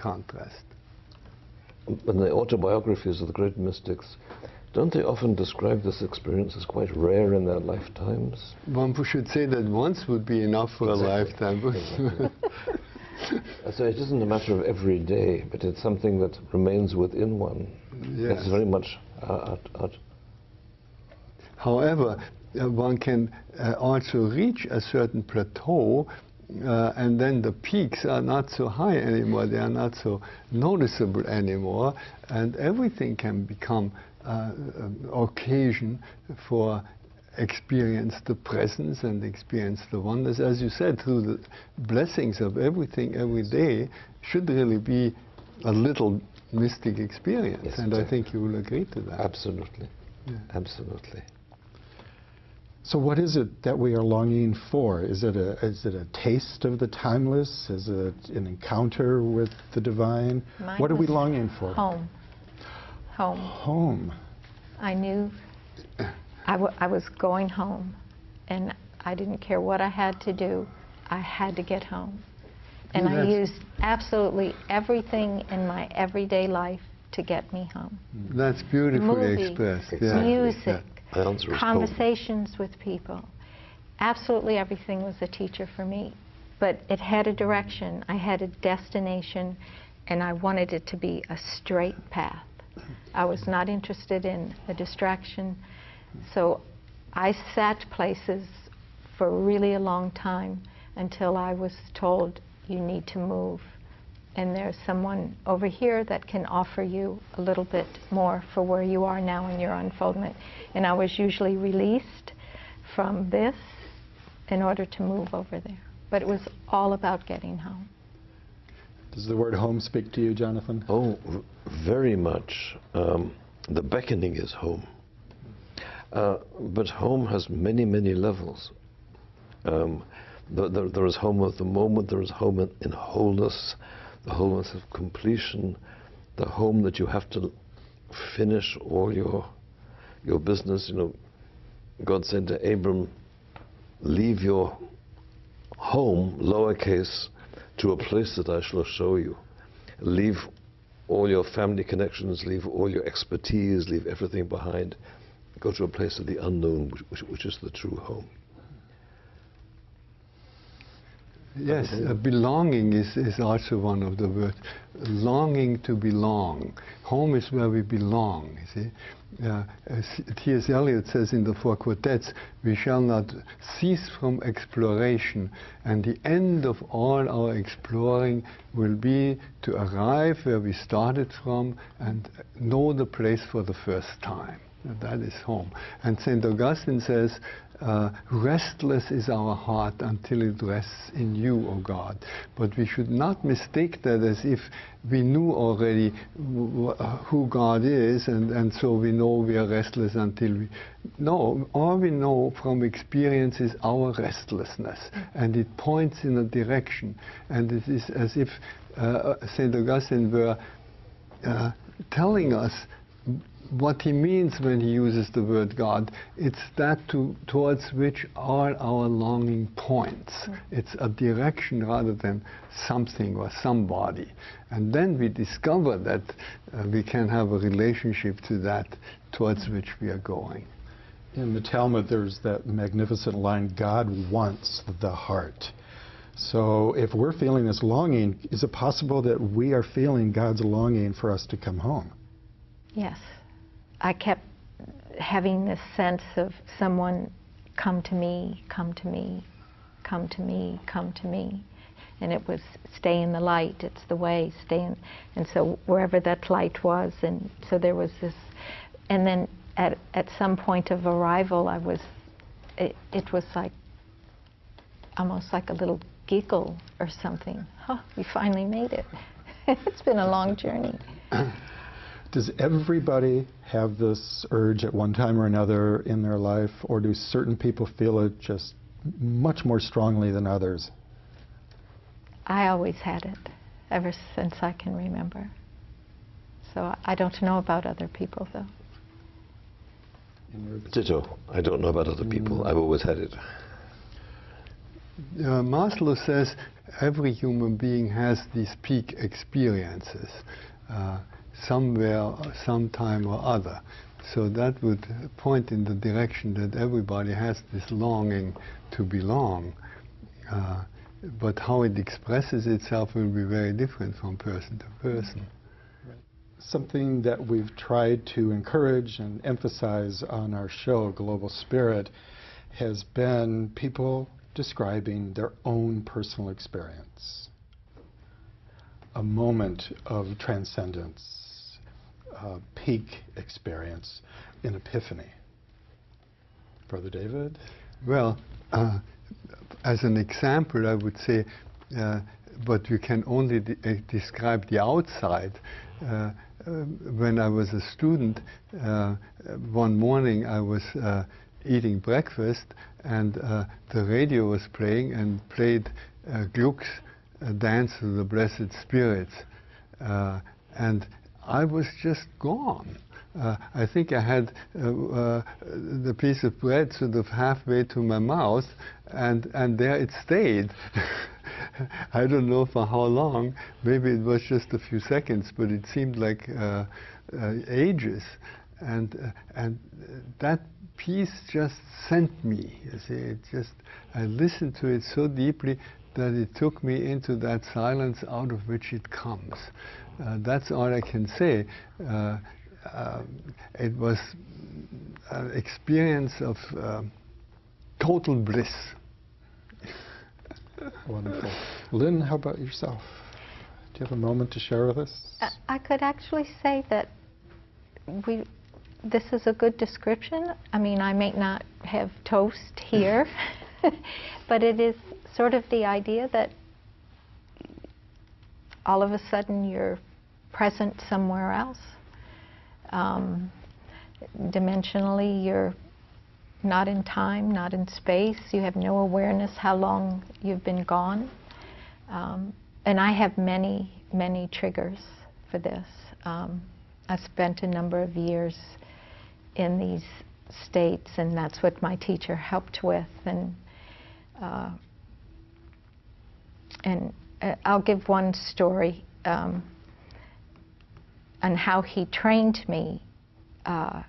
contrast. In the autobiographies of the great mystics, don't they often describe this experience as quite rare in their lifetimes? One should say that once would be enough for a lifetime. So it isn't a matter of every day, but it's something that remains within one. Yes. It's very much However, one can also reach a certain plateau, and then the peaks are not so high anymore, they are not so noticeable anymore, and everything can become occasion for experience the presence and experience the wonders. As you said, through the blessings of everything every day should really be a little mystic experience. Yes, and exactly. I think you will agree to that. Absolutely. Yeah. Absolutely. So what is it that we are longing for? Is it a taste of the timeless? Is it an encounter with the divine? What are we longing for? Home. Home. Home. I knew I was going home, and I didn't care what I had to do. I had to get home. And I used absolutely everything in my everyday life to get me home. That's beautifully expressed. Yeah. Music, yeah. conversations with people. Absolutely everything was a teacher for me. But it had a direction. I had a destination, and I wanted it to be a straight path. I was not interested in a distraction. So I sat places for really a long time until I was told, you need to move. And there's someone over here that can offer you a little bit more for where you are now in your unfoldment. And I was usually released from this in order to move over there. But it was all about getting home. Does the word home speak to you, Jonathan? Oh, very much. The beckoning is home. But home has many, many levels. There is home of the moment, there is home in wholeness, the wholeness of completion, the home that you have to finish all your business. You know, God said to Abram, leave your home, lowercase, to a place that I shall show you. Leave all your family connections, leave all your expertise, leave everything behind. Go to a place of the unknown, which is the true home. Yes, belonging is also one of the words. Longing to belong. Home is where we belong, you see. T.S. Eliot says in the Four Quartets, we shall not cease from exploration, and the end of all our exploring will be to arrive where we started from and know the place for the first time. That is home. And St. Augustine says, restless is our heart until it rests in you, O God. But we should not mistake that as if we knew already who God is, and so we know we are restless until we... No, all we know from experience is our restlessness, and it points in a direction. And it is as if St. Augustine were telling us what he means when he uses the word God. It's that towards which all our longing points. It's a direction rather than something or somebody. And then we discover that we can have a relationship to that towards which we are going. In the Talmud, there's that magnificent line, God wants the heart. So if we're feeling this longing, is it possible that we are feeling God's longing for us to come home? Yes. I kept having this sense of someone, come to me, come to me, come to me, come to me. And it was stay in the light, it's the way, stay in. And so wherever that light was, and so there was this, and then at some point of arrival, it was like, almost like a little giggle or something. Oh, we finally made it. It's been a long journey. Does everybody have this urge at one time or another in their life, or do certain people feel it just much more strongly than others? I always had it, ever since I can remember. So I don't know about other people, though. Ditto. I don't know about other people. I've always had it. Maslow says every human being has these peak experiences somewhere, sometime or other. So that would point in the direction that everybody has this longing to belong. But how it expresses itself will be very different from person to person. Something that we've tried to encourage and emphasize on our show, Global Spirit, has been people describing their own personal experience. A moment of transcendence, a peak experience, an epiphany. Brother David? Well, as an example, I would say, but you can only describe the outside. When I was a student, one morning I was eating breakfast, and the radio was playing and played Gluck's Dance to the Blessed Spirits. And I was just gone. I think I had the piece of bread sort of halfway to my mouth, and there it stayed. I don't know for how long. Maybe it was just a few seconds, but it seemed like ages. And that piece just sent me. You see, it just, I listened to it so deeply that it took me into that silence out of which it comes. That's all I can say. It was an experience of total bliss. Wonderful. Lynn, how about yourself? Do you have a moment to share with us? I could actually say that this is a good description. I mean, I may not have toast here, but it is sort of the idea that all of a sudden you're present somewhere else. Dimensionally, you're not in time, not in space. You have no awareness how long you've been gone. And I have many, many triggers for this. I spent a number of years in these states, and that's what my teacher helped with. And I'll give one story on how he trained me to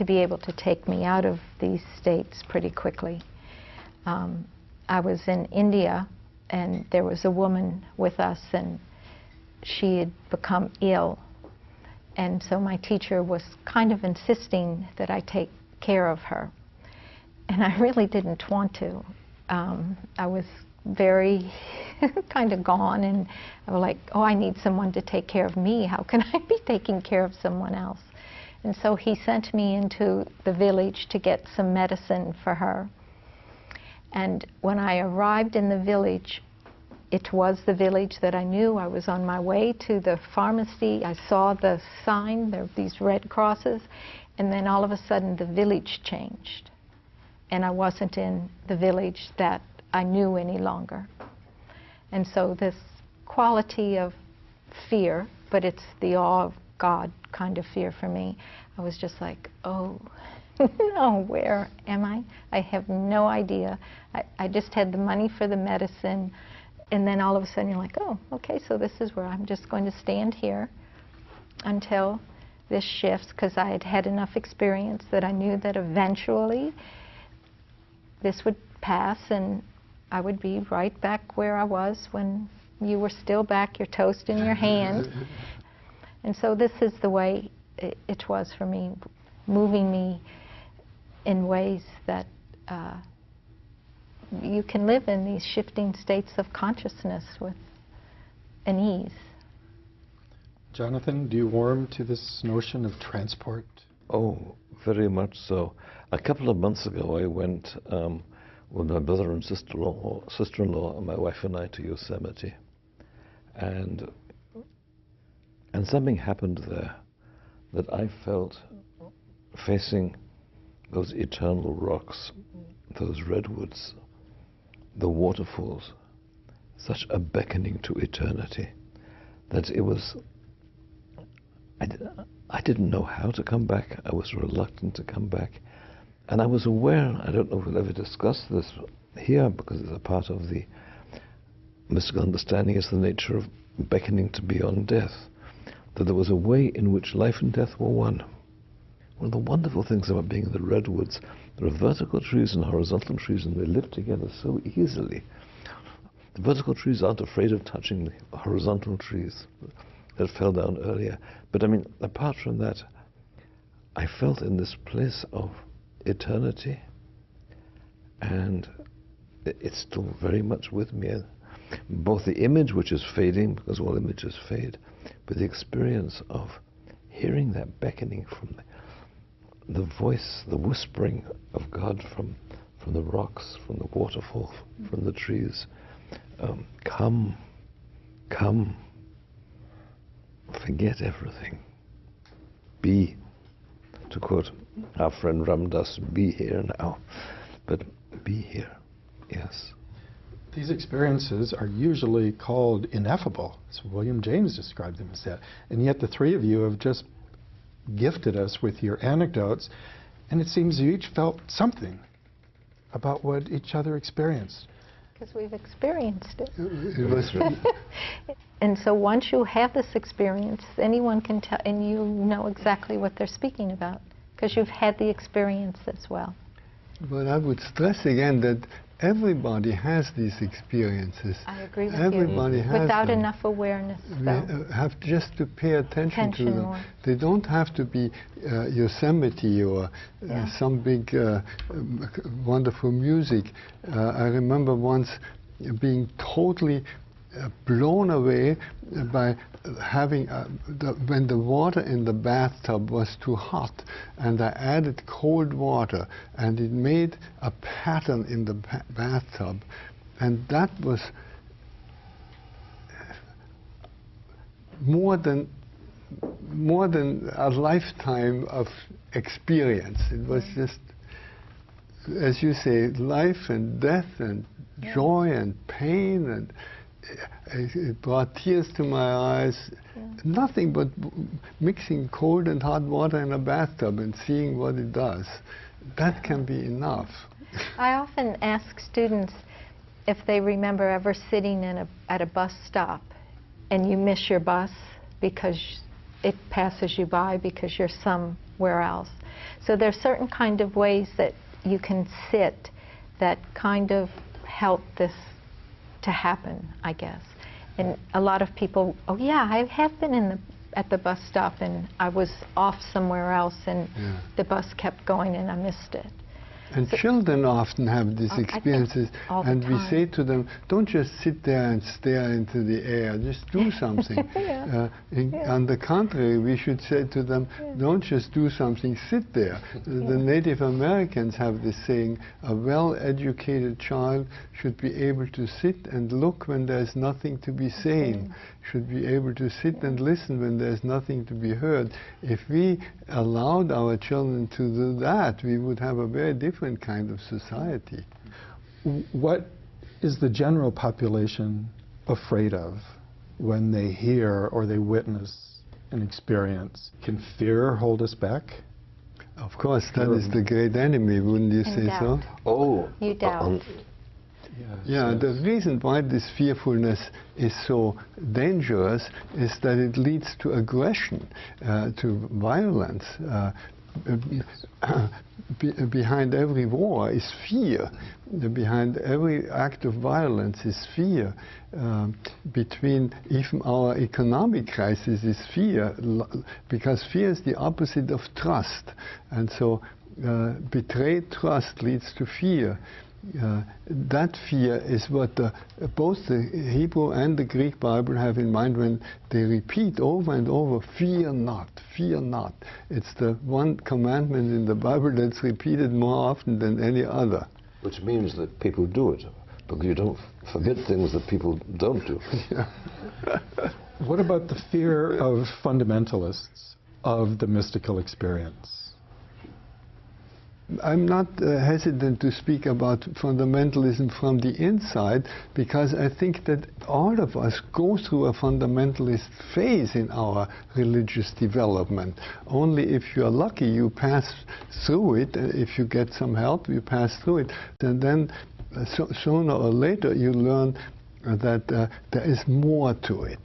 be able to take me out of these states pretty quickly. I was in India, and there was a woman with us, and she had become ill. And so my teacher was kind of insisting that I take care of her. And I really didn't want to. I was very kind of gone, and I was like, oh, I need someone to take care of me. How can I be taking care of someone else? And so he sent me into the village to get some medicine for her. And when I arrived in the village, it was the village that I knew. I was on my way to the pharmacy. I saw the sign, there were these red crosses, and then all of a sudden the village changed. And I wasn't in the village that I knew any longer. And so this quality of fear, but it's the awe of God kind of fear for me. I was just like, oh, no, where am I? I have no idea. I just had the money for the medicine, and then all of a sudden you're like, oh, okay, so this is where I'm just going to stand here until this shifts, because I had had enough experience that I knew that eventually this would pass and I would be right back where I was when you were still back, your toast in your hand. And so this is the way it was for me, moving me in ways that you can live in these shifting states of consciousness with an ease. Jonathan, do you warm to this notion of transport? Oh, very much so. A couple of months ago, I went with my brother and sister-in-law, and my wife and I, to Yosemite, and something happened there that I felt facing those eternal rocks, those redwoods, the waterfalls, such a beckoning to eternity that it was. I didn't know how to come back. I was reluctant to come back. And I was aware, I don't know if we'll ever discuss this here, because it's a part of the mystical understanding, is the nature of beckoning to beyond death, that there was a way in which life and death were one. One of the wonderful things about being in the redwoods, there are vertical trees and horizontal trees, and they live together so easily. The vertical trees aren't afraid of touching the horizontal trees that fell down earlier. But I mean, apart from that, I felt in this place of eternity, and it's still very much with me. Both the image, which is fading, because all images fade, but the experience of hearing that beckoning from the voice, the whispering of God from the rocks, from the waterfall, from the trees. Come, come, forget everything. Be, to quote our friend Ram Dass, be here now. But be here, yes. These experiences are usually called ineffable. So William James described them as that. And yet the three of you have just gifted us with your anecdotes, and it seems you each felt something about what each other experienced. Because we've experienced it. It was And so once you have this experience, anyone can tell, and you know exactly what they're speaking about, because you've had the experience as well. But I would stress again that everybody has these experiences. I agree with Everybody you. has Without them. enough awareness, We though. have just to pay attention to them. More. They don't have to be Yosemite or some big wonderful music. I remember once being totally blown away by having when the water in the bathtub was too hot, and I added cold water, and it made a pattern in the bathtub, and that was more than a lifetime of experience. It was just, as you say, life and death and joy and pain, and it brought tears to my eyes. Nothing but mixing cold and hot water in a bathtub and seeing what it does. That can be enough. I often ask students if they remember ever sitting at a bus stop and you miss your bus because it passes you by because you're somewhere else. So there's certain kind of ways that you can sit that kind of help this to happen, I guess. And a lot of people, oh yeah, I have been at the bus stop and I was off somewhere else and the bus kept going and I missed it. And children often have these experiences, and we say to them, don't just sit there and stare into the air, just do something. On the contrary, we should say to them, don't just do something, sit there. The Native Americans have this saying, a well-educated child should be able to sit and look when there's nothing to be seen, should be able to sit and listen when there's nothing to be heard. If we allowed our children to do that, we would have a very different kind of society. What is the general population afraid of when they hear or they witness an experience? Can fear hold us back? Of course, that is the great enemy, wouldn't you say so? Oh, you doubt. Yeah, the reason why this fearfulness is so dangerous is that it leads to aggression, to violence. Behind every war is fear. Behind every act of violence is fear. Between even our economic crisis is fear, because fear is the opposite of trust. And so betrayed trust leads to fear. That fear is what both the Hebrew and the Greek Bible have in mind when they repeat over and over, fear not, fear not. It's the one commandment in the Bible that's repeated more often than any other. which means that people do it, because you don't forget things that people don't do. What about the fear of fundamentalists of the mystical experience? I'm not hesitant to speak about fundamentalism from the inside, because I think that all of us go through a fundamentalist phase in our religious development. Only if you're lucky, you pass through it. If you get some help, you pass through it. And then sooner or later you learn that there is more to it.